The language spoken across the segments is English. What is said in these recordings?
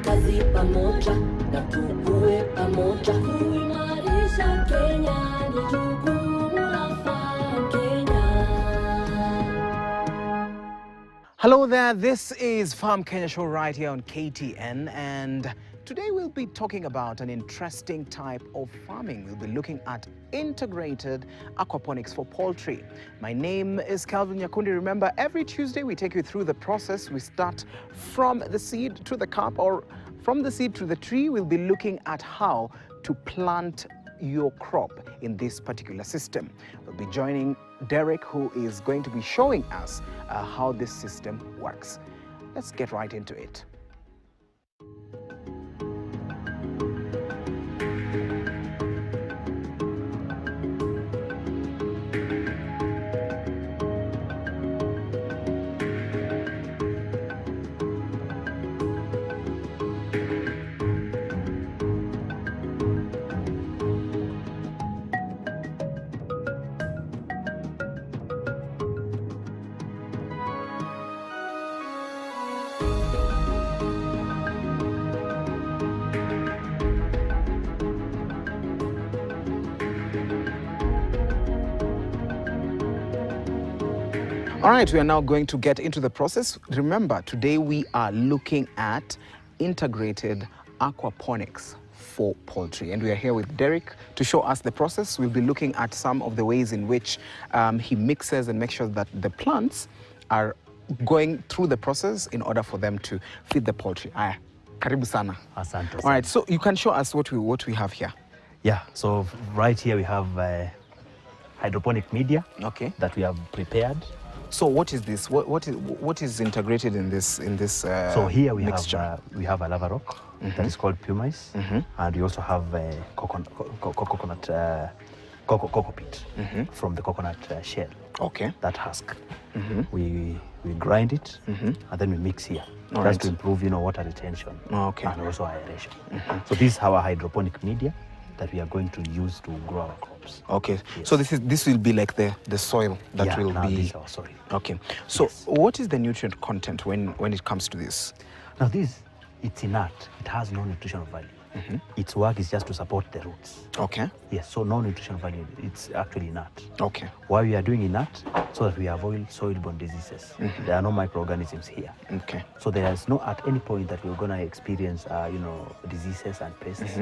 kazi pamoja na tukue pamoja kuimarisha Kenya ni jukumu la Farm Kenya. Hello there, this is Farm Kenya Show right here on KTN, and today we'll be talking about an interesting type of farming. We'll be looking at integrated aquaponics for poultry. My name is Calvin Nyakundi. Remember, every Tuesday we take you through the process. We start from the seed to the cup, or from the seed to the tree. We'll be looking at how to plant your crop in this particular system. We'll be joining Derek, who is going to be showing us how this system works. Let's get right into it. All right, we are now going to get into the process. Remember, today we are looking at integrated aquaponics for poultry. And we are here with Derek to show us the process. We'll be looking at some of the ways in which he mixes and makes sure that the plants are going through the process in order for them to feed the poultry. Karibu sana. Asante. All right, so you can show us what we have here. Yeah, so right here we have hydroponic media, okay, that we have prepared. So what is this? What is integrated in this so here we mixture? have a lava rock that is called pumice, and we also have cocoa peat from the coconut shell. Okay. That husk. We grind it and then we mix here. All That's right. to improve, water retention Okay. and also aeration. So this is our hydroponic media that we are going to use to grow our crops. Okay, Yes. so this will be like the soil that will now be. this is our soil. Okay, so Yes. what is the nutrient content when it comes to this? Now this, it's inert. It has no nutritional value. Its work is just to support the roots. Okay. Yes, so no nutritional value. It's actually inert. Okay. Why we are doing inert? So that we avoid soil-borne diseases. There are no microorganisms here. Okay. So there is no at any point that we're going to experience, diseases and pests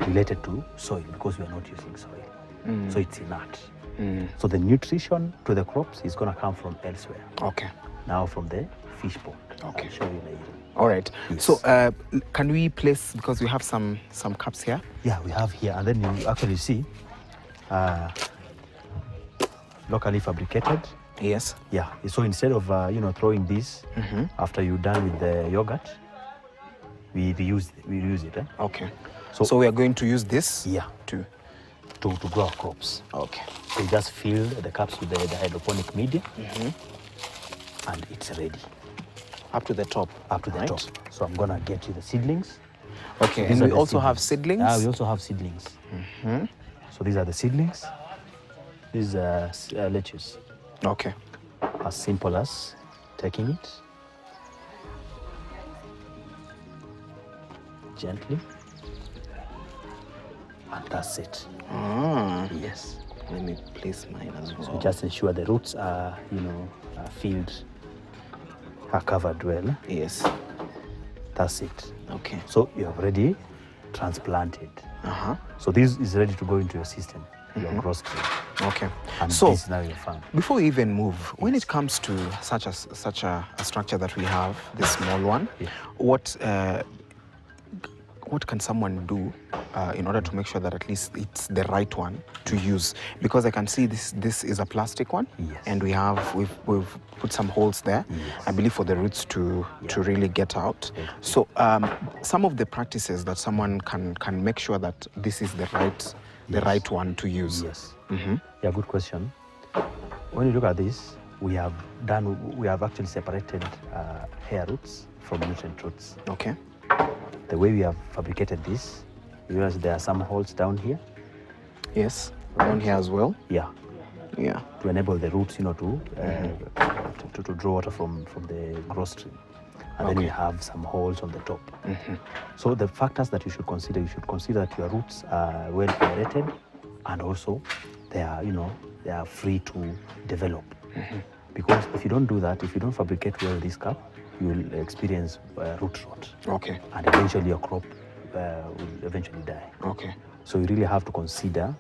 related to soil, because we are not using soil. So it's inert. So the nutrition to the crops is going to come from elsewhere. Okay. Now from the fish pond. Okay. I'll show you later. All right. Yes. So can we place, because we have some cups here? Yeah, we have here, and then you actually see locally fabricated. Yes. Yeah. So instead of throwing this after you're done with the yogurt, we reuse it. Okay. So- So we are going to use this. Yeah. To. To grow our crops. Okay. So you just fill the cups with the hydroponic media, and it's ready. Up to the top. Up to the right? top. So I'm gonna get you the seedlings. Okay. These And are we the also have seedlings. We also have seedlings. So these are the seedlings. These are lettuce. Okay. As simple as taking it gently, and that's it. Yes. Let me place mine as well. So just ensure the roots are, filled, are covered well. Yes. That's it. Okay. So you have already transplanted. So this is ready to go into your system, your gross screen. Okay. And So this is now your farm. before we even move, when it comes to such a structure that we have, this small one, Yeah. what can someone do in order to make sure that at least it's the right one to use? Because I can see this is a plastic one, Yes. and we've put some holes there, Yes. I believe, for the roots to really get out. So some of the practices that someone can make sure that this is the right one to use. Yes. Yeah, good question. When you look at this, we have actually separated hair roots from nutrient roots. Okay. The way we have fabricated this, you realize there are some holes down here. Yes. Down here as well. Yeah. Yeah. to enable the roots, to draw water from the growth stream. And then we have some holes on the top. So the factors that you should consider that your roots are well aerated, and also they are free to develop. Because if you don't do that, if you don't fabricate well this cap, you will experience root rot. Okay. And eventually your crop will eventually die. Okay. So you really have to consider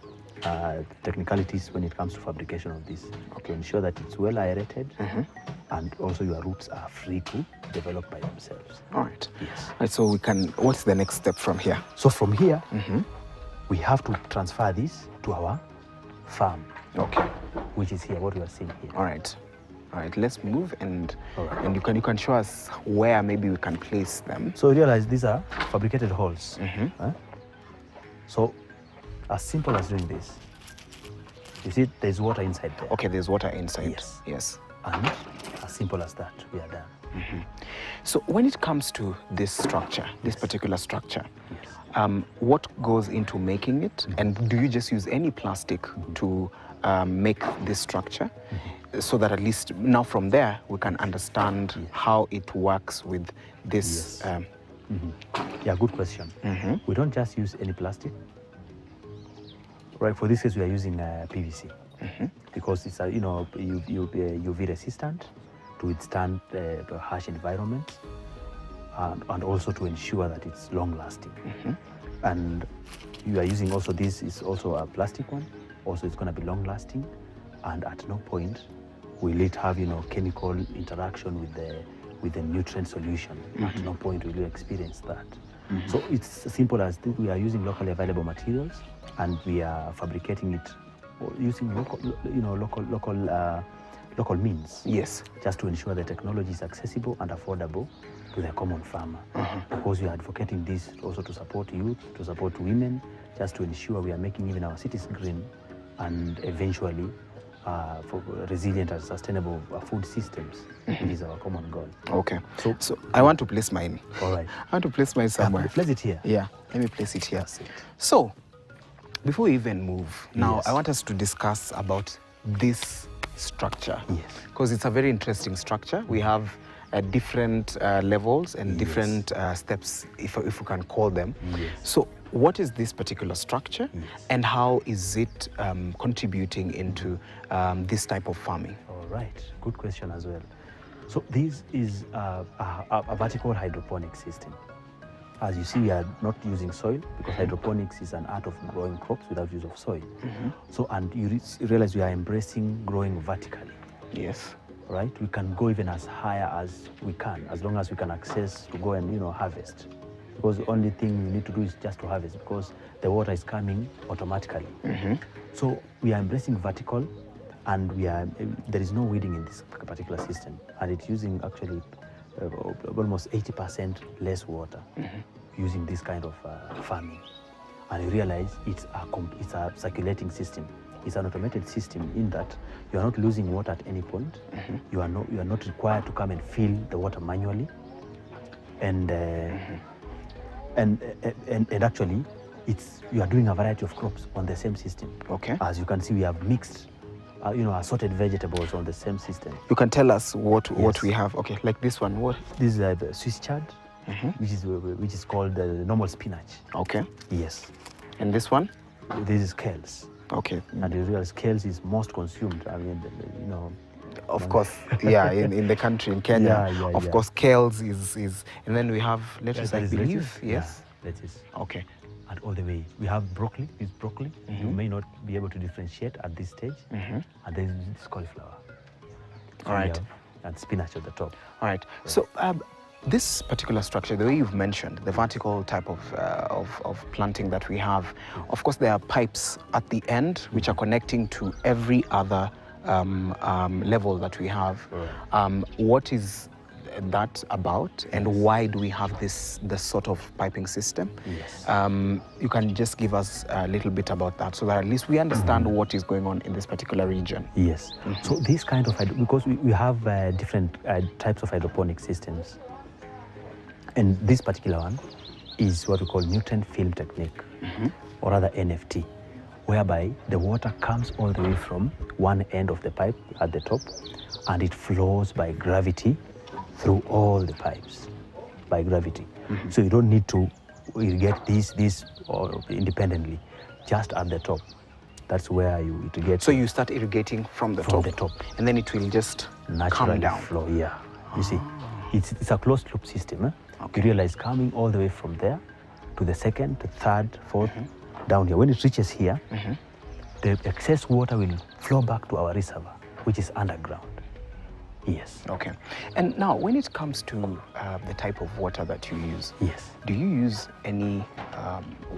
technicalities when it comes to fabrication of this. Okay. Ensure that it's well aerated, and also your roots are free to develop by themselves. All right. Yes. All right, so what's the next step from here? So from here, we have to transfer this to our farm. Okay. Which is here, what we are seeing here. All right. All right, let's move, and right. and you can show us where maybe we can place them. So you realize these are fabricated holes. So as simple as doing this, you see there's water inside there. Okay, there's water inside. Yes. Yes. And as simple as that, we are done. So when it comes to this structure, this particular structure, Yes. what goes into making it? And do you just use any plastic to make this structure? So that at least now from there we can understand how it works with this. Yes. Yeah, good question. We don't just use any plastic. Right, for this case we are using PVC because it's UV resistant to withstand harsh environments, and also to ensure that it's long lasting. And you are using also, this is also a plastic one. Also, it's going to be long lasting, and at no point will it have chemical interaction with the nutrient solution. At no point will you experience that. So it's as simple as this. We are using locally available materials, and we are fabricating it using local means. Yes. Just to ensure the technology is accessible and affordable to the common farmer. Because we are advocating this also to support youth, to support women, just to ensure we are making even our cities green, and eventually for resilient and sustainable food systems, which is our common goal. Okay. So I want to place mine. All right. I want to place mine somewhere. Place it here. Yeah. Let me place it here. That's it. So before we even move, now Yes. I want us to discuss about this structure. Yes. Because it's a very interesting structure. We have different levels and different steps, if we can call them. Yes. So what is this particular structure, and how is it contributing into this type of farming? All right, good question as well. So this is a vertical hydroponic system. As you see, we are not using soil because hydroponics is an art of growing crops without use of soil. So, and you realize we are embracing growing vertically. Yes. Right? We can go even as higher as we can, as long as we can access to go and harvest. Because the only thing we need to do is just to harvest, because the water is coming automatically. So we are embracing vertical, and there is no weeding in this particular system, and it's using actually almost 80% less water using this kind of farming. And you realize it's a circulating system. It's an automated system in that you are not losing water at any point. You are not required to come and fill the water manually, and actually you are doing a variety of crops on the same system. Okay. As you can see, we have mixed assorted vegetables on the same system. You can tell us what we have. Okay, like this one. What? This is the Swiss chard, which is called the normal spinach. Okay. Yes. And this one? This is kales. Okay. And you realize kales is most consumed. I mean, Of course, yeah, in the country, in Kenya, of course, kales is, and then we have lettuce, I believe. Lettuce. Yes. Yeah, lettuce. Okay. And all the way, we have broccoli. It's broccoli. You may not be able to differentiate at this stage. And then it's cauliflower. So all right. And spinach at the top. All right. So this particular structure, the way you've mentioned, the vertical type of planting that we have, of course, there are pipes at the end which are connecting to every other level that we have. What is that about, and why do we have this sort of piping system? Yes. You can just give us a little bit about that, so that at least we understand what is going on in this particular region. Yes. So this kind of, because we have different types of hydroponic systems, and this particular one is what we call nutrient film technique, or rather NFT, whereby the water comes all the way from one end of the pipe at the top, and it flows by gravity through all the pipes, by gravity. So you don't need to irrigate this or independently, just at the top. That's where you to get. So you start irrigating from the top, and then it will just naturally come down. flow. Yeah, you see, it's a closed loop system. Okay. You realize coming all the way from there to the second, the third, fourth, down here. When it reaches here, the excess water will flow back to our reservoir, which is underground. Yes. Okay. And now, when it comes to the type of water that you use, Yes. do you use any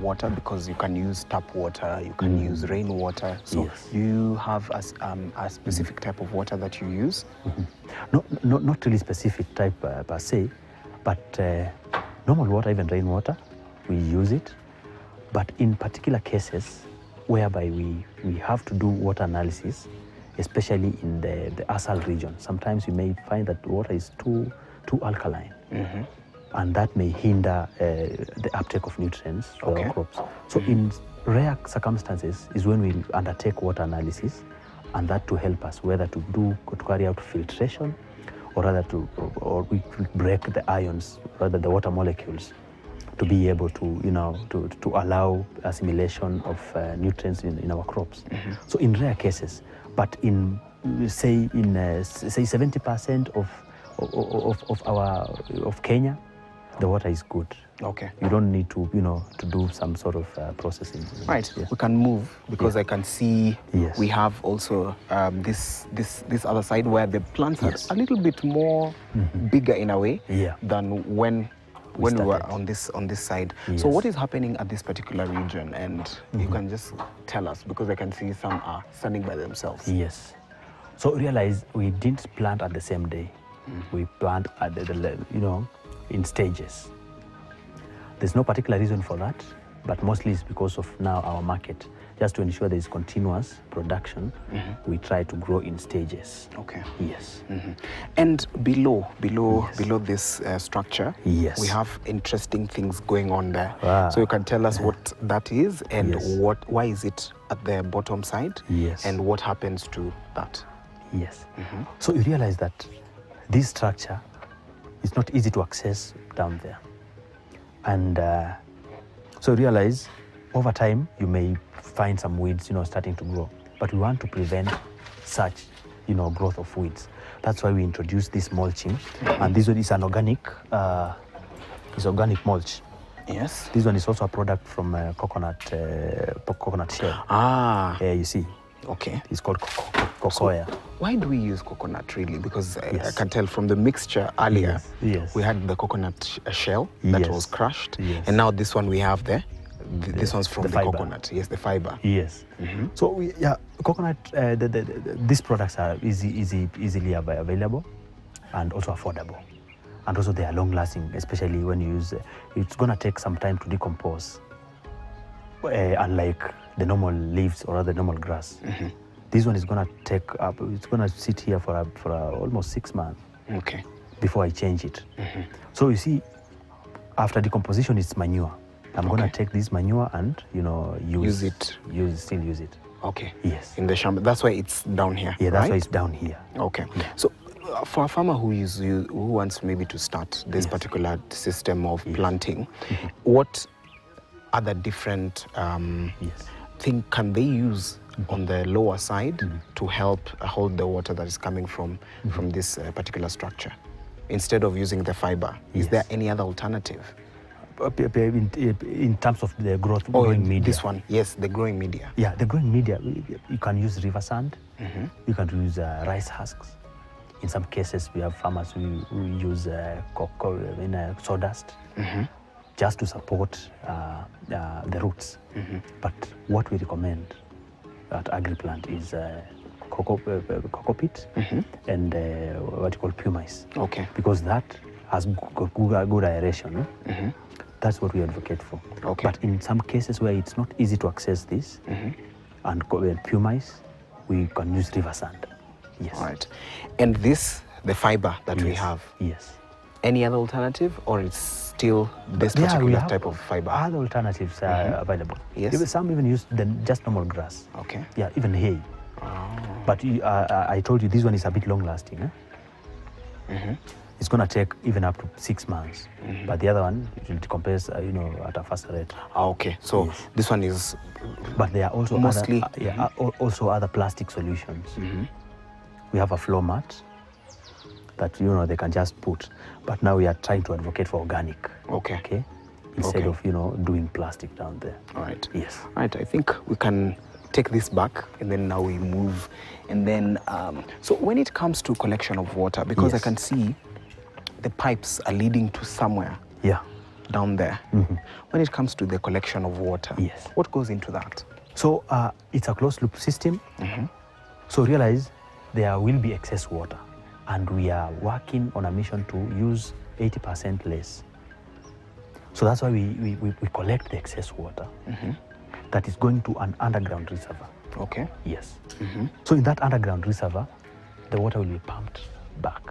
water? Because you can use tap water, you can use rainwater. So Yes. do you have a specific type of water that you use? Not really specific type per se, but normal water, even rainwater, we use it. But in particular cases whereby we have to do water analysis, especially in the arsal region, sometimes you may find that water is too alkaline, and that may hinder the uptake of nutrients for our crops. So in rare circumstances is when we undertake water analysis, and that to help us whether to carry out filtration, or rather or we break the ions, rather the water molecules, to be able to to allow assimilation of nutrients in our crops. So in rare cases, but in say 70% of Kenya, the water is good. Okay. You don't need to to do some sort of processing. Right. Yes. We can move because I can see Yes. we have also this other side where the plants are a little bit more bigger in a way than when we were on this side. Yes. So what is happening at this particular region? And you can just tell us, because I can see some are standing by themselves. Yes. So realize we didn't plant at the same day. We plant at the in stages. There's no particular reason for that, but mostly it's because of now our market. Just to ensure there is continuous production, we try to grow in stages. Okay. Yes. And below this structure, Yes. we have interesting things going on there. Wow. So you can tell us what that is and Yes. why is it at the bottom side? Yes. And what happens to that? Yes. So you realize that this structure is not easy to access down there. And so you realize over time you may find some weeds starting to grow. But we want to prevent such growth of weeds. That's why we introduced this mulching. And this one is an organic mulch. Yes. This one is also a product from coconut shell. You see. Okay. It's called cocoa. Why do we use coconut really? Because I can tell from the mixture earlier, Yes. we had the coconut shell that Yes. was crushed. Yes. And now this one we have there. This one's from the fiber. coconut. Yes, the fiber. Yes. So coconut. These products are easily available, and also affordable, and also they are long lasting. Especially when you use, it's gonna take some time to decompose. Unlike the normal leaves or the normal grass, this one is gonna take up. It's gonna sit here for almost 6 months. Okay. Before I change it. So you see, after decomposition, it's manure. I'm gonna take this manure and use it. Still use it. Okay. Yes. In the shamba. That's why it's down here. Yeah, that's right? why it's down here. Okay. So for a farmer who wants maybe to start this particular system of planting, what other different thing can they use on the lower side to help hold the water that is coming from this particular structure instead of using the fiber? Is there any other alternative? In terms of the growing media. This one, yes, the growing media. Yeah, the growing media, you can use river sand, you can use rice husks. In some cases, we have farmers who use sawdust just to support the roots. But what we recommend at AgriPlant is cocoa pit and what you call pumice. Okay. Because that has good aeration. That's what we advocate for. Okay. But in some cases where it's not easy to access this and pumice, we can use river sand. Yes. All right. And this, the fiber that we have. Yes. Any other alternative, or it's still this particular type of fiber? Other alternatives are available. Yes. Even some even use just normal grass. Okay. Yeah, even hay. Oh. But I told you this one is a bit long lasting. Eh? It's going to take even up to 6 months. But the other one, it will decompose, at a faster rate. Okay. So this one is. But there are also mostly also other plastic solutions. We have a floor mat that they can just put. But now we are trying to advocate for organic. Okay. Instead of doing plastic down there. All right. Yes. Right. I think we can take this back, and then now we move, and then so when it comes to collection of water, because I can see the pipes are leading to somewhere. Yeah. Down there. When it comes to the collection of water, what goes into that? So it's a closed loop system. So realize there will be excess water, and we are working on a mission to use 80% less. So that's why we collect the excess water that is going to an underground reservoir. Okay. Yes. So in that underground reservoir, the water will be pumped back.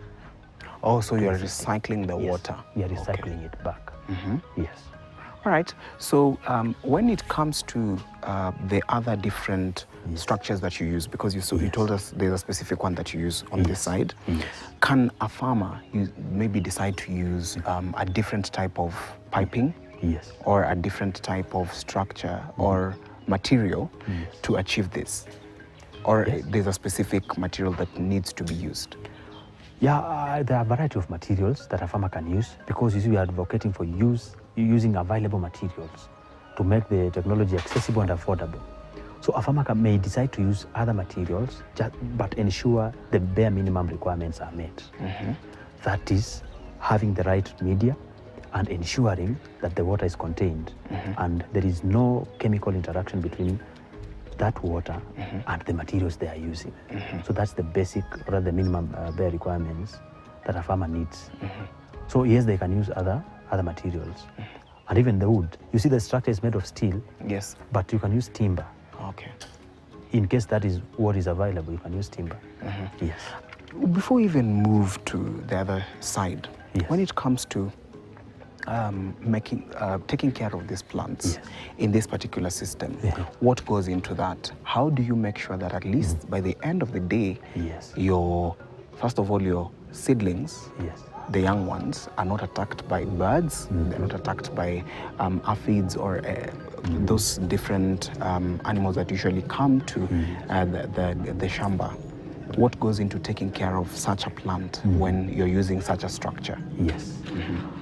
Oh, so you are recycling the water. We are recycling it back. Yes. All right. So when it comes to the other different structures that you use, because you told us there's a specific one that you use on this side, can a farmer maybe decide to use a different type of piping? Yes. Or a different type of structure or material to achieve this? Or there's a specific material that needs to be used? Yeah, there are a variety of materials that a farmer can use, because we are advocating for using available materials to make the technology accessible and affordable. So a farmer may decide to use other materials, but ensure the bare minimum requirements are met. That is, having the right media and ensuring that the water is contained and there is no chemical interaction between that water and the materials they are using. So that's the basic, or the minimum bare requirements that a farmer needs. So yes, they can use other materials. And even the wood. You see the structure is made of steel. Yes. But you can use timber. Okay. In case that is what is available, you can use timber. Yes. Before we even move to the other side, when it comes to taking care of these plants in this particular system, what goes into that? How do you make sure that at least by the end of the day, first of all, your seedlings, the young ones, are not attacked by birds, they're not attacked by aphids or those different animals that usually come to the shamba? What goes into taking care of such a plant when you're using such a structure? Yes.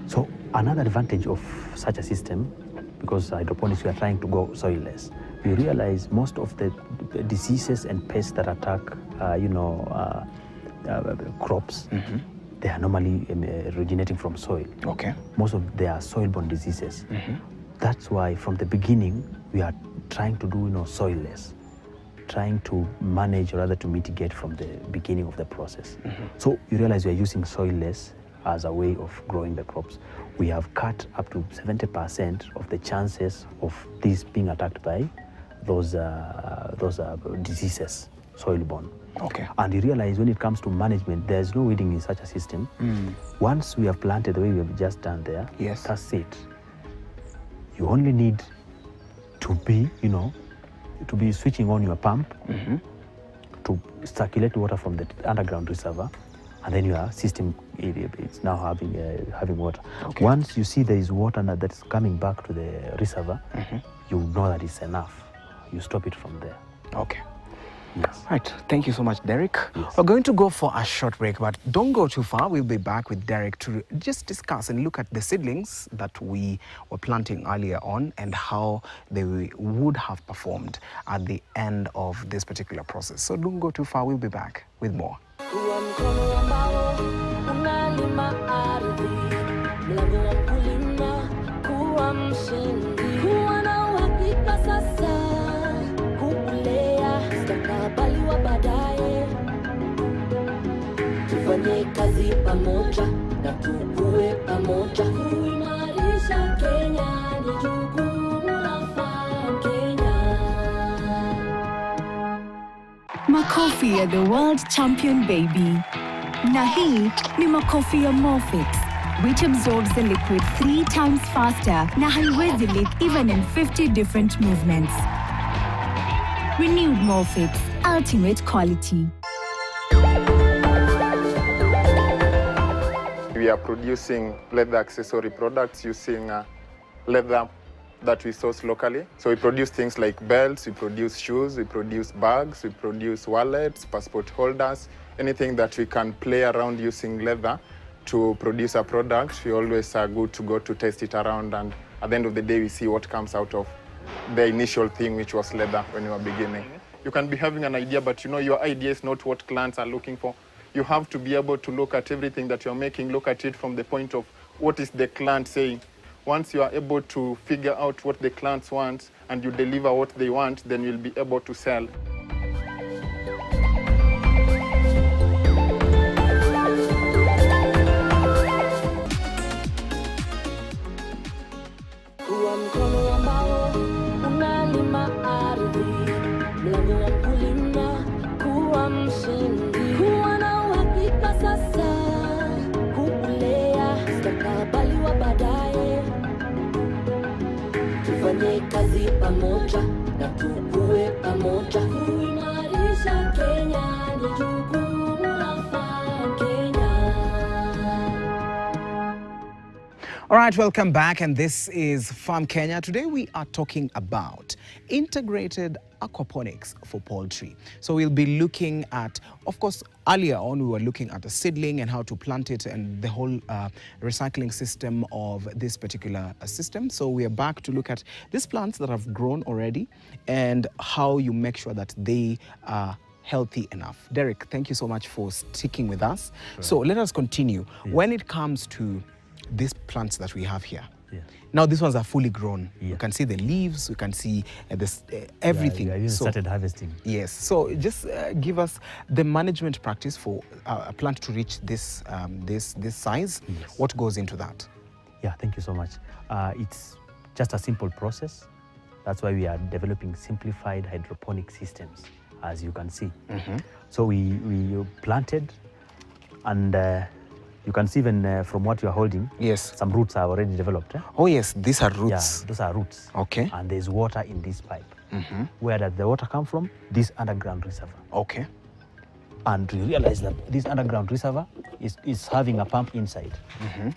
So another advantage of such a system, because hydroponics, we are trying to go soilless. We realize most of the diseases and pests that attack, crops, they are normally originating from soil. Okay. Most of they are soil-borne diseases. That's why from the beginning we are trying to do soilless, trying to manage, or rather to mitigate from the beginning of the process. So you realize we are using soilless as a way of growing the crops. We have cut up to 70% of the chances of these being attacked by those diseases, soil-borne. Okay. And you realize when it comes to management, there is no weeding in such a system. Once we have planted the way we have just done there, that's it. You only need to be, to be switching on your pump to circulate water from the underground reservoir, and then your system it's now having water. Okay. Once you see there is water that's coming back to the reservoir, you know that it's enough. You stop it from there. Okay. Yes. Right. Thank you so much, Derek. Yes. We're going to go for a short break, but don't go too far. We'll be back with Derek to just discuss and look at the seedlings that we were planting earlier on and how they would have performed at the end of this particular process. So don't go too far. We'll be back with more. Tufanye kazi pamoja na tukue pamoja, kuimarisha Kenya ni jukumu la Farm Kenya. Makofi ya the world champion baby. Na hii ni makofi ya Morphix. which absorbs the liquid 3 times faster na haiwezi leak even in 50 different movements. Renewed Morphix, ultimate quality. We are producing leather accessory products using leather that we source locally. So we produce things like belts, we produce shoes, we produce bags, we produce wallets, passport holders, anything that we can play around using leather to produce a product. We always are good to go to test it around, and at the end of the day we see what comes out of the initial thing, which was leather when you were beginning. You can be having an idea, but you know your idea is not what clients are looking for. You have to be able to look at everything that you're making, look at it from the point of what is the client saying. Once you are able to figure out what the clients want and you deliver what they want, then you'll be able to sell. Kuwa mkono ambao unalima ardhi, mlango wa kulima, kuwa mshindi, kuwa na uhakika sasa, kulea mustakabali wa baadaye. Tufanye kazi pamoja na tukue pamoja, kuimarisha Kenya ni jukumu la Farm Kenya. All right, welcome back, and this is Farm Kenya. Today we are talking about integrated aquaponics for poultry. So we'll be looking at, of course, earlier on we were looking at a seedling and how to plant it and the whole recycling system of this particular system. So we are back to look at these plants that have grown already and how you make sure that they are healthy enough. Derek, thank you so much for sticking with us. Sure. So let us continue. Yes. When it comes to these plants that we have here, now these ones are fully grown. You can see the leaves, you can see this everything. Yeah, so started harvesting. Yes. So just give us the management practice for a plant to reach this this size. Yes. What goes into that? Yeah, thank you so much. It's just a simple process. That's why we are developing simplified hydroponic systems, as you can see. So we planted, and you can see even from what you are holding, yes, some roots are already developed. Oh yes, these are roots. Yeah, those are roots. Okay. And there's water in this pipe. Where does the water come from? This underground reservoir. Okay. And you realize that this underground reservoir is having a pump inside,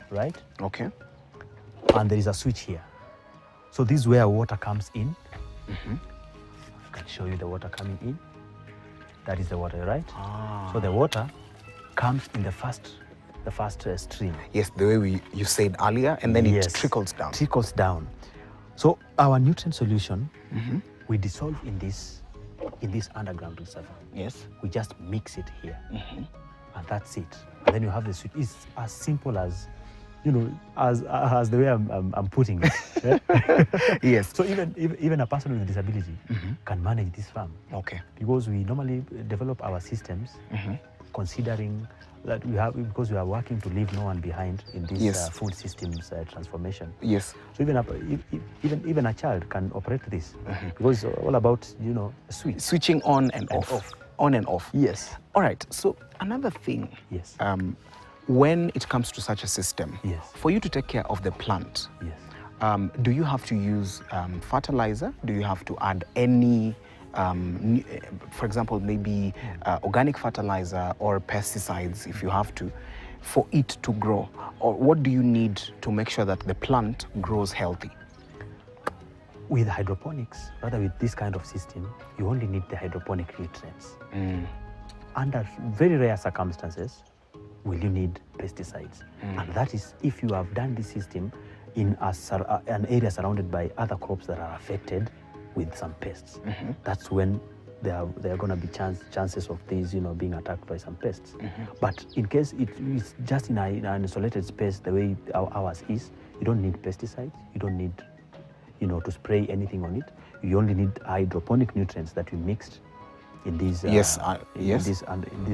right? Okay. And there is a switch here. So this is where water comes in. I can show you the water coming in. That is the water, right? So the water comes in the first stream. Yes, the way you said earlier, and then it trickles down. Trickles down. So our nutrient solution, we dissolve in this underground reservoir. Yes. We just mix it here, and that's it. And then you have the switch. It's as simple as, you know, as the way I'm putting it. Yes. So even a person with a disability can manage this farm. Okay. Because we normally develop our systems considering that because we are working to leave no one behind in this food systems transformation. Yes. So even a child can operate this because it's all about, you know, switching on and off. On and off. Yes. All right. So another thing. Yes. When it comes to such a system, for you to take care of the plant, do you have to use fertilizer? Do you have to add any, for example, maybe organic fertilizer or pesticides if you have to, for it to grow? Or what do you need to make sure that the plant grows healthy? With hydroponics, rather with this kind of system, you only need the hydroponic nutrients. Under very rare circumstances, will you need pesticides? And that is if you have done this system in an area surrounded by other crops that are affected with some pests. That's when there are going to be chances of these, you know, being attacked by some pests. But in case it is just in an isolated space, the way ours is, you don't need pesticides. You don't need, you know, to spray anything on it. You only need hydroponic nutrients that we mixed in these in this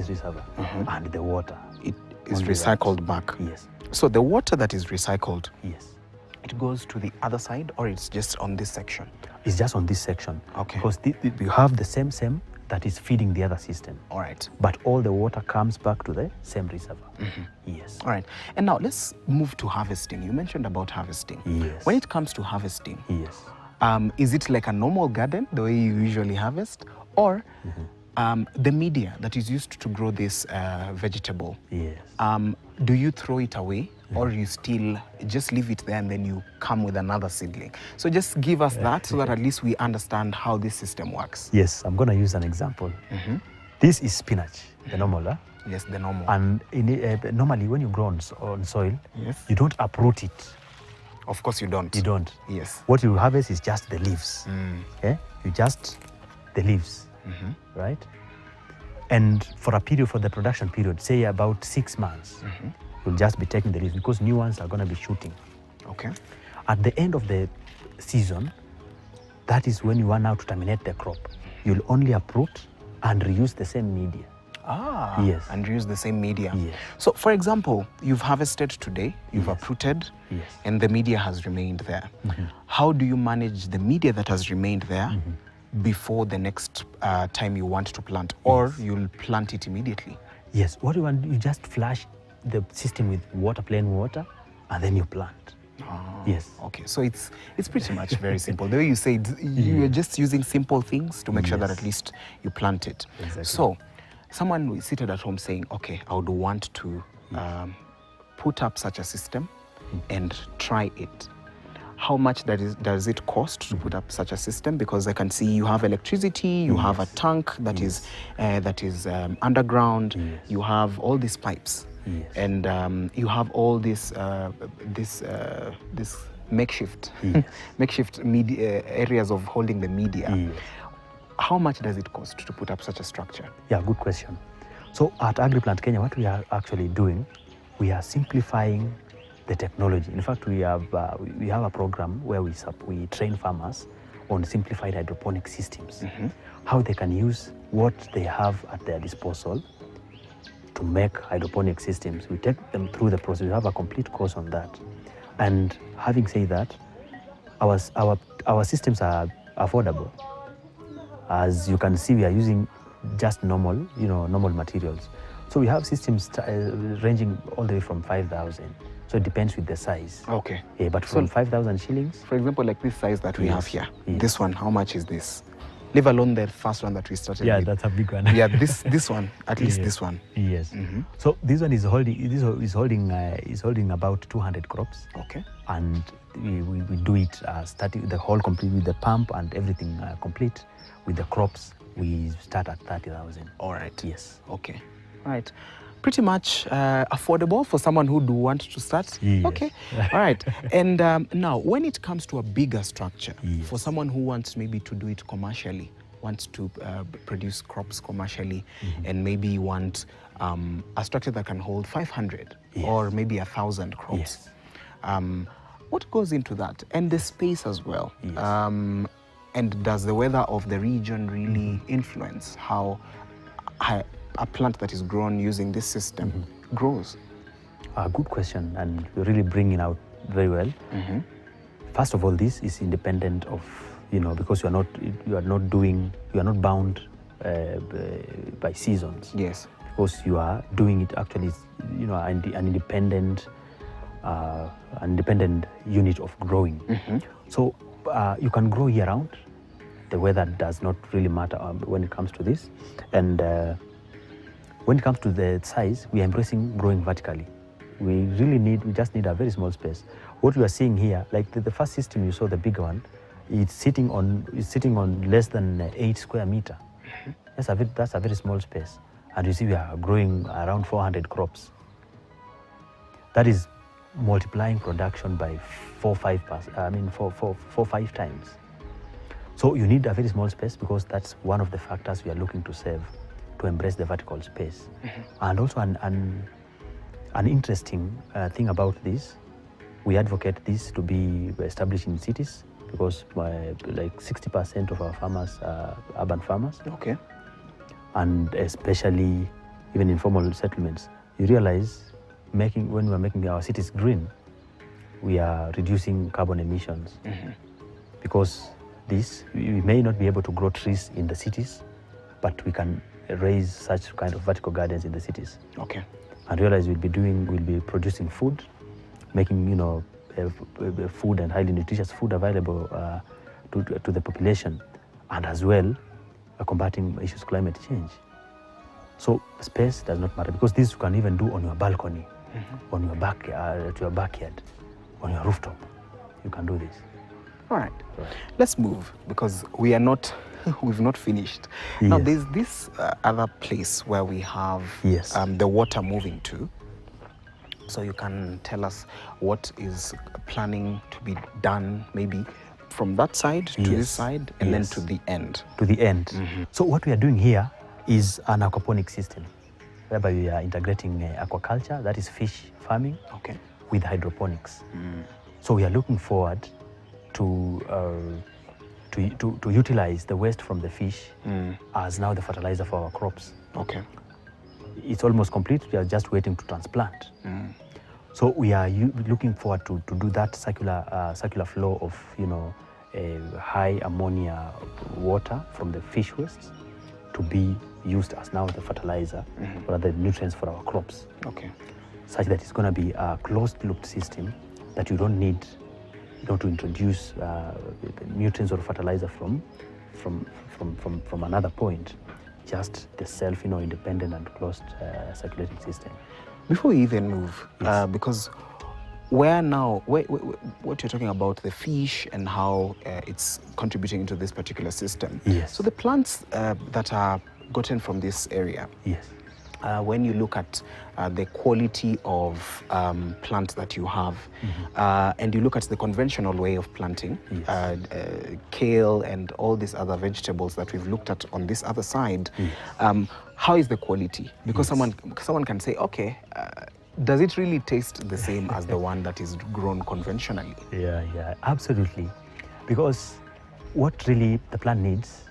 reservoir and the water. It is recycled back. Yes. So the water that is recycled, it goes to the other side, or it's just on this section? It's just on this section. Okay. Because you have the same that is feeding the other system. All right. But all the water comes back to the same reservoir. Yes. All right. And now let's move to harvesting. You mentioned about harvesting. Yes. When it comes to harvesting, Yes. Is it like a normal garden, the way you usually harvest? Or the media that is used to grow this vegetable, Yes. do you throw it away or you still just leave it there and then you come with another seedling? So just give us that so that at least we understand how this system works. Yes, I'm going to use an example. This is spinach, the normal. Yes, the normal. And normally when you grow on soil, Yes. you don't uproot it. Of course you don't. You don't. Yes. What you harvest is just the leaves. Okay? You just the leaves, right? And for a period, for the production period, say about 6 months, you'll just be taking the leaves because new ones are going to be shooting. Okay. At the end of the season, that is when you want now to terminate the crop. You'll only uproot and reuse the same media. Ah, Yes. and use the same media. Yes. So, for example, you've harvested today, you've uprooted, Yes. and the media has remained there. How do you manage the media that has remained there before the next time you want to plant, or you'll plant it immediately? Yes, what you want, you just flush the system with water, plain water, and then you plant. Yes. Okay, so it's pretty much very simple. The way you said, you're just using simple things to make sure that at least you plant it. Exactly. So, someone is seated at home saying, okay, I would want to put up such a system and try it. How much does it cost to put up such a system? Because I can see you have electricity, you have a tank that is underground, you have all these pipes, and you have all this makeshift media, areas of holding the media. How much does it cost to put up such a structure? Yeah, good question. So at AgriPlant Kenya, what we are actually doing, we are simplifying the technology. In fact, we have a program where we train farmers on simplified hydroponic systems, how they can use what they have at their disposal to make hydroponic systems. We take them through the process. We have a complete course on that. And having said that, our systems are affordable. As you can see, we are using just normal materials. So we have systems ranging all the way from 5,000. So it depends with the size. Okay. Yeah, but from 5,000 shillings. For example, like this size that we have here. This one, how much is this? Leave alone the first one that we started with. That's a big one. Yeah, this one, at least this one. Yes. So this one is holding about 200 crops. Okay. And we do it starting the whole complete with the pump and everything complete. With the crops, we start at 30,000. All right. Yes. Okay. All right. Pretty much affordable for someone who do want to start. Yes. Okay. All right. And now, when it comes to a bigger structure, for someone who wants maybe to do it commercially, wants to produce crops commercially, and maybe want a structure that can hold 500 or maybe 1,000 crops. What goes into that? And the space as well. And does the weather of the region really influence how a plant that is grown using this system grows? Good question, and you're really bringing out very well. First of all, this is independent of, because you are not bound by seasons. Yes. Because you are doing it actually, an independent unit of growing. So you can grow year round. The weather does not really matter when it comes to this. And when it comes to the size, we are embracing growing vertically. We just need a very small space. What we are seeing here, like the first system you saw, the bigger one, it's sitting on less than 8 square meter. That's a very small space. And you see we are growing around 400 crops. That is multiplying production by 4-5 times. So you need a very small space because that's one of the factors we are looking to save, to embrace the vertical space. And also an interesting thing about this, we advocate this to be established in cities because like 60% of our farmers are urban farmers. Okay. And especially even informal settlements. You realize when we are making our cities green, we are reducing carbon emissions. Because we may not be able to grow trees in the cities, but we can raise such kind of vertical gardens in the cities. Okay. And realize we'll be producing food, making, you know, food and highly nutritious food available to the population, and as well combating issues of climate change. So space does not matter, because this you can even do on your balcony, on your to your backyard, on your rooftop. You can do this. All right. Let's move, because we are not, we've not finished. Yes. Now, there's this other place where we have the water moving to. So you can tell us what is planning to be done, maybe from that side to this side, and then to the end. To the end. So what we are doing here is an aquaponics system, whereby we are integrating aquaculture, that is fish farming, with hydroponics. So we are looking forward to utilize the waste from the fish as now the fertilizer for our crops. Okay. It's almost complete. We are just waiting to transplant. So we are looking forward to do that circular flow of, you know, high ammonia water from the fish waste to be used as now the fertilizer or the nutrients for our crops. Okay. Such that it's going to be a closed-loop system that you don't need, you know, to introduce nutrients or fertilizer from another point. Just the self, you know, independent and closed circulating system. Before we even move, because what you're talking about, the fish and how it's contributing into this particular system. Yes. So the plants that are gotten from this area. Yes. When you look at the quality of plants that you have, and you look at the conventional way of planting, kale and all these other vegetables that we've looked at on this other side, how is the quality? Because someone can say, okay, does it really taste the same as the one that is grown conventionally? Yeah, absolutely. Because what really the plant needs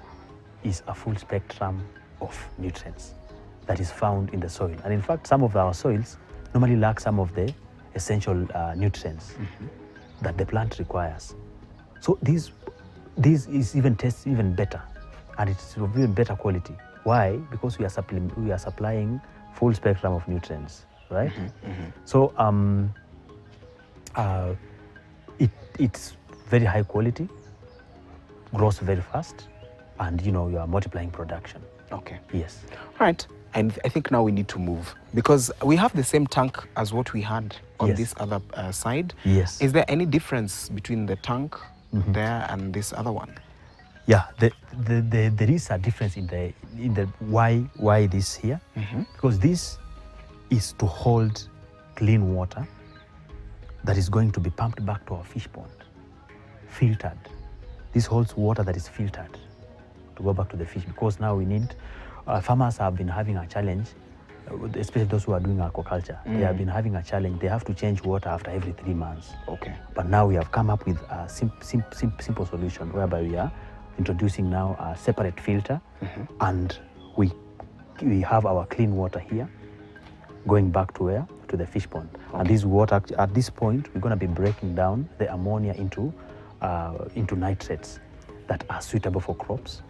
is a full spectrum of nutrients that is found in the soil. And in fact, some of our soils normally lack some of the essential nutrients that the plant requires. So this is tastes even better, and it's of even better quality. Why? Because we are supplying full spectrum of nutrients, right? So it's very high quality, grows very fast, and you know, you are multiplying production. Okay. Yes. All right. And I think now we need to move, because we have the same tank as what we had on this other side. Yes. Is there any difference between the tank there and this other one? Yeah, there is a difference in the why this here, because this is to hold clean water that is going to be pumped back to our fish pond, filtered. This holds water that is filtered to go back to the fish, because now we need. Farmers have been having a challenge, especially those who are doing aquaculture. They have been having a challenge. They have to change water after every 3 months. Okay. But now we have come up with a simple solution, whereby we are introducing now a separate filter, and we have our clean water here going back to where? To the fish pond. Okay. And this water, at this point, we're going to be breaking down the ammonia into nitrates that are suitable for crops.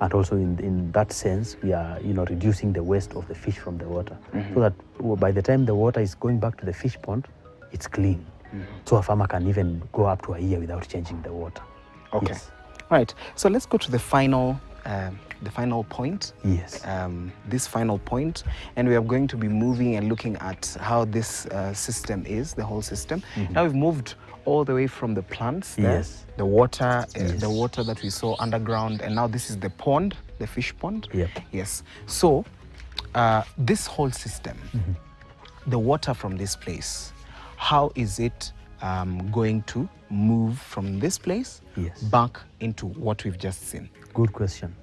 And also in that sense, we are, you know, reducing the waste of the fish from the water, so that by the time the water is going back to the fish pond, it's clean. So a farmer can even go up to a year without changing the water. Okay. Yes. All right. So let's go to the final point. Yes. This final point, and we are going to be moving and looking at how this system is, the whole system. Now we've moved all the way from the plants there, Yes. the water, the water that we saw underground, and now this is the pond, the fish pond. Yep. Yes. So this whole system, the water from this place, how is it going to move from this place back into what we've just seen? Good question.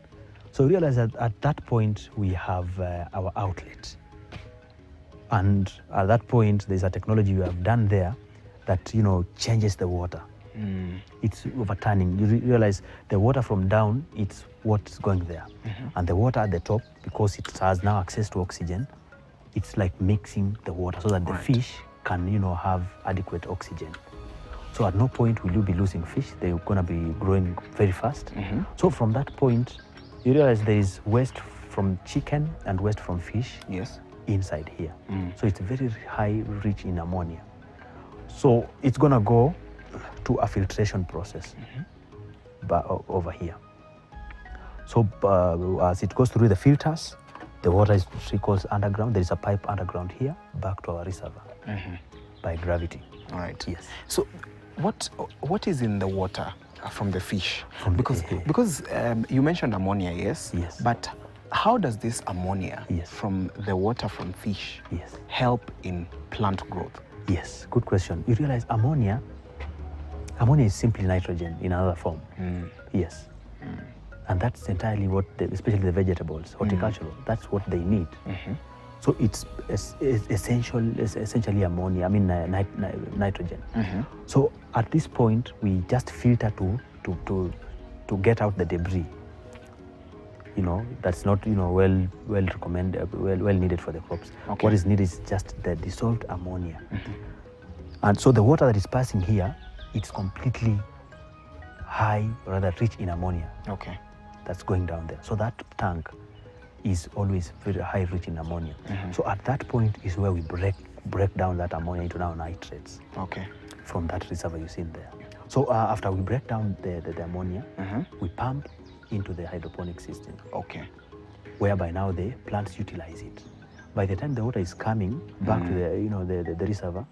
So realize that at that point we have our outlet, and at that point there's a technology we have done there that, you know, changes the water. It's overturning. You realize the water from down, it's what's going there, and the water at the top, because it has now access to oxygen, it's like mixing the water so that the fish can, you know, have adequate oxygen. So at no point will you be losing fish. They're going to be growing very fast. So from that point, you realize there is waste from chicken and waste from fish Yes. inside here. So it's very high, rich in ammonia. So it's gonna go to a filtration process over here. So as it goes through the filters, the water trickles underground. There is a pipe underground here, back to our reservoir by gravity. All right. Yes. So what is in the water from the fish? From the- Because you mentioned ammonia, yes? Yes. But how does this ammonia Yes. from the water from fish Yes. help in plant growth? Yes, good question. You realize ammonia is simply nitrogen in another form. Yes. And that's entirely what, especially the vegetables, horticultural, that's what they need. So it's essentially ammonia, nitrogen. So at this point, we just filter to get out the debris. You know, that's not, well recommended, well needed for the crops. Okay. What is needed is just the dissolved ammonia. And so the water that is passing here, it's completely high, rather rich in ammonia. Okay. That's going down there. So that tank is always very high, rich in ammonia. So at that point is where we break down that ammonia into now nitrates. Okay. From that reservoir you see there. So after we break down the ammonia, we pump into the hydroponic system. Okay. Whereby now the plants utilize it. By the time the water is coming back to the reservoir,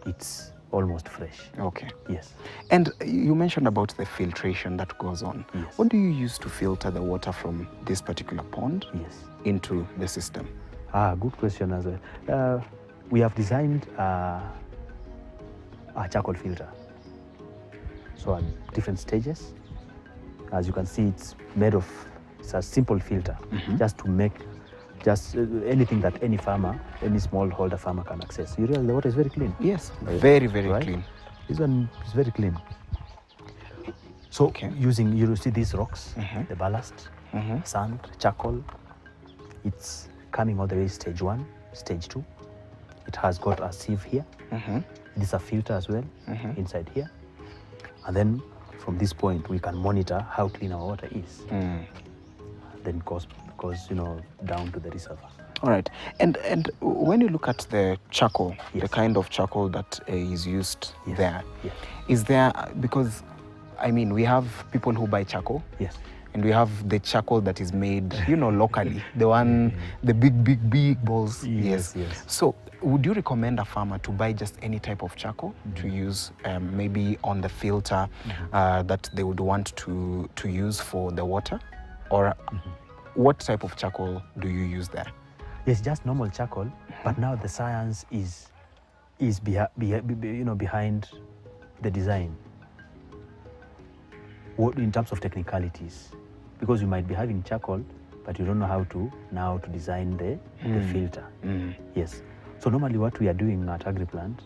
it's almost fresh. Okay. Yes. And you mentioned about the filtration that goes on. Yes. What do you use to filter the water from this particular pond Yes. into the system? Good question as well. We have designed a charcoal filter. So at different stages, as you can see, it's a simple filter, just to make anything that any smallholder farmer can access. You realize the water is very clean. Yes, very, very Right? clean. This one is very clean. So Okay. you see these rocks, the ballast, sand, charcoal, it's coming all the way stage 1, stage 2. It has got a sieve here. This is a filter as well inside here. And then from this point, we can monitor how clean our water is. Then goes down to the reservoir. All right. And when you look at the charcoal, the Yes. kind of charcoal that is used Yes. there, Yes. is there, because, we have people who buy charcoal. Yes. And we have the charcoal that is made, locally. The one, the big balls. Yes. So would you recommend a farmer to buy just any type of charcoal to use maybe on the filter that they would want to use for the water? Or what type of charcoal do you use there? Yes, just normal charcoal, but now the science is behind the design. What in terms of technicalities, because you might be having charcoal, but you don't know how to design the filter. Yes. So normally what we are doing at AgriPlant,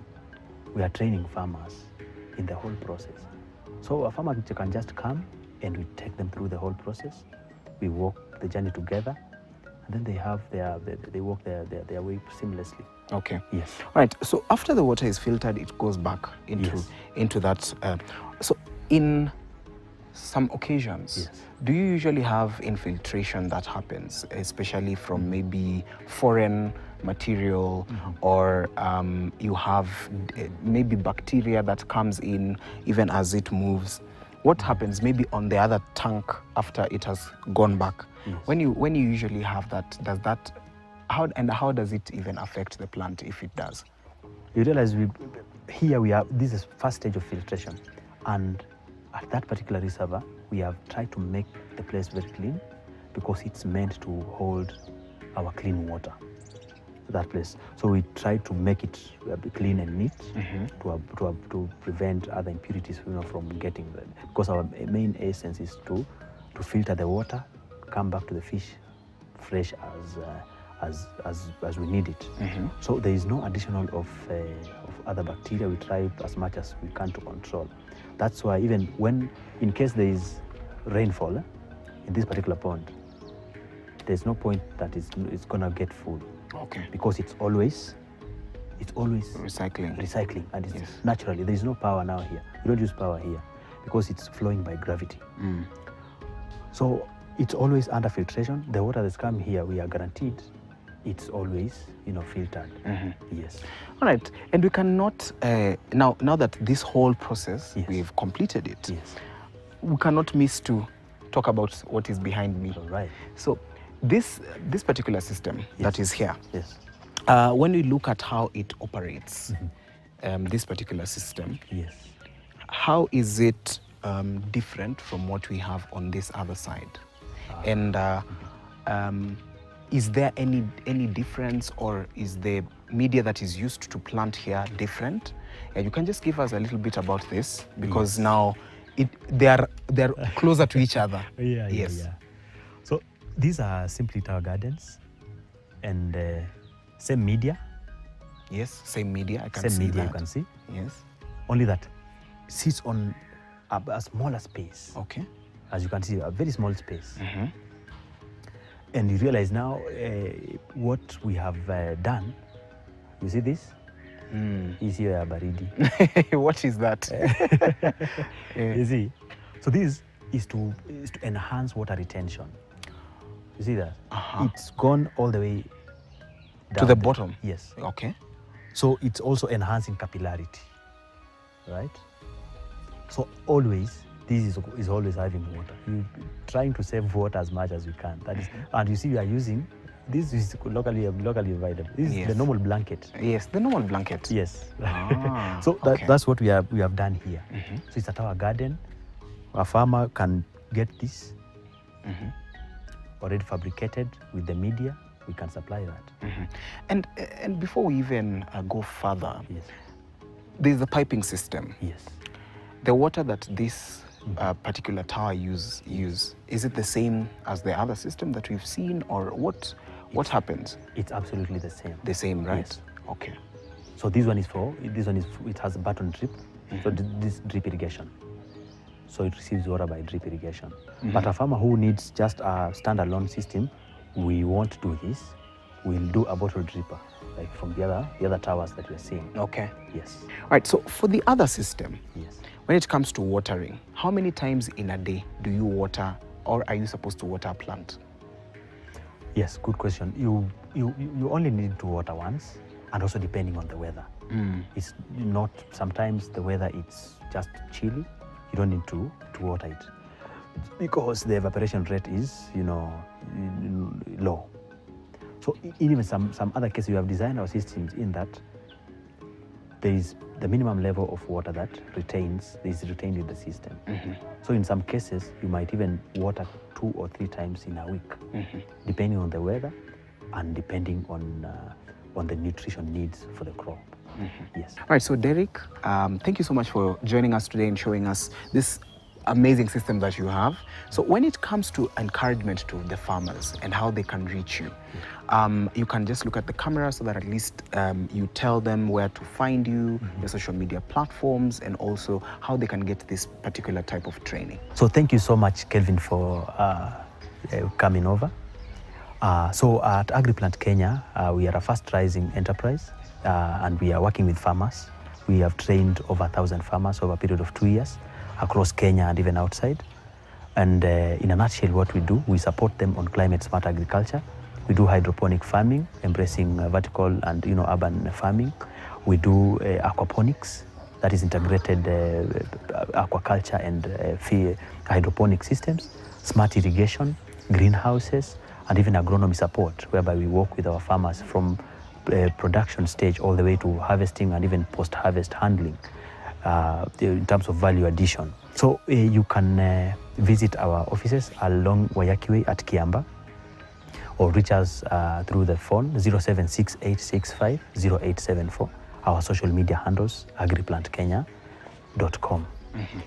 we are training farmers in the whole process. So a farmer can just come and we take them through the whole process. We walk the journey together, and then they walk their way seamlessly. Okay. Yes. All right. So after the water is filtered, it goes back into that. So in some occasions, Yes. do you usually have infiltration that happens, especially from maybe foreign material, or you have maybe bacteria that comes in even as it moves? What happens maybe on the other tank after it has gone back? Yes. When you usually have that, how does it even affect the plant if it does? You realize this is first stage of filtration, and at that particular reservoir, we have tried to make the place very clean because it's meant to hold our clean water, that place. So we try to make it clean and neat to prevent other impurities from getting there. Because our main essence is to filter the water, come back to the fish fresh as we need it. So there is no additional of other bacteria. We try as much as we can to control. That's why even in case there is rainfall in this particular pond, there's no point that it's gonna get full. Okay. Because it's always recycling, and it's Yes. naturally. There is no power now here. You don't use power here because it's flowing by gravity. So It's always under filtration. The water that's come here, we are guaranteed it's always, filtered. Yes. All right. And we cannot, now that this whole process, Yes. we've completed it, Yes. we cannot miss to talk about what is behind me. All right. So this particular system that is here, Yes. when we look at how it operates, this particular system, Yes. how is it different from what we have on this other side? And is there any difference, or is the media that is used to plant here different? And you can just give us a little bit about this, because now they're closer to each other. Yes. So these are simply tower gardens, and same media. Yes, same media. I can Same see media that. you can see. Yes. Only that sits on a smaller space. Okay. As you can see, a very small space. And you realize now what we have done. You see this? Is here baridi. What is that? You see? So this is to enhance water retention. You see that? It's gone all the way down To the bottom? Yes. Okay. So it's also enhancing capillarity, right? So always, this is always having water. You're trying to save water as much as you can. That is, and you see, we are using, this is locally available. This is the normal blanket. Yes, the normal blanket. Yes. So that's what we have done here. So it's at our garden. A farmer can get this already fabricated with the media. We can supply that. And before we even go further, Yes. there's the piping system. Yes. The water that this particular tower use, is it the same as the other system that we've seen, or what happens? It's absolutely the same. The same, right? Yes. Okay. So it has a button drip. So this drip irrigation. So it receives water by drip irrigation. But a farmer who needs just a standalone system, we won't do this. We'll do a bottle dripper, like from the other towers that we're seeing. Okay. Yes. All right, so for the other system, Yes. when it comes to watering, how many times in a day do you water, or are you supposed to water a plant? Yes, good question. You only need to water once, and also depending on the weather. It's not, sometimes the weather it's just chilly. You don't need to water it because the evaporation rate is low. So even some other cases, we have designed our systems in that there is the minimum level of water that is retained in the system. So in some cases, you might even water 2 or 3 times in a week, depending on the weather and depending on the nutrition needs for the crop. Yes. All right, so Derek, thank you so much for joining us today and showing us this amazing system that you have. So when it comes to encouragement to the farmers and how they can reach you, you can just look at the camera so that at least you tell them where to find you, your social media platforms, and also how they can get this particular type of training. So thank you so much, Kelvin, for coming over. So at AgriPlant Kenya, we are a fast rising enterprise, and we are working with farmers. We have trained over 1,000 farmers over a period of 2 years across Kenya and even outside. And in a nutshell, what we do, we support them on climate smart agriculture. We do hydroponic farming, embracing vertical and urban farming. We do aquaponics, that is integrated aquaculture and hydroponic systems, smart irrigation, greenhouses, and even agronomy support, whereby we work with our farmers from production stage all the way to harvesting and even post-harvest handling in terms of value addition. So you can visit our offices along Wayaki Way at Kiamba, or reach us through the phone 0768650874. Our social media handles, agriplantKenya.com.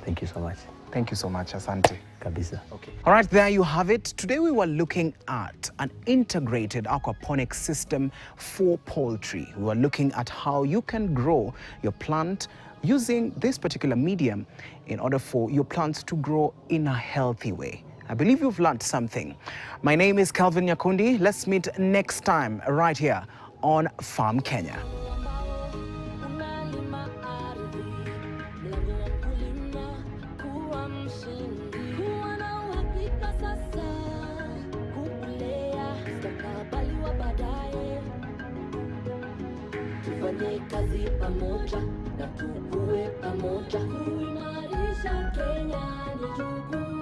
Thank you so much. Thank you so much, Asante. Kabisa. Okay. All right, there you have it. Today we were looking at an integrated aquaponics system for poultry. We were looking at how you can grow your plant using this particular medium in order for your plants to grow in a healthy way. I believe you've learned something. My name is Calvin Nyakundi. Let's meet next time right here on Farm Kenya. Kuwa na uhakika sasa. kazi pamoja na tukue pamoja. Kuimarisha Kenya ni jukumu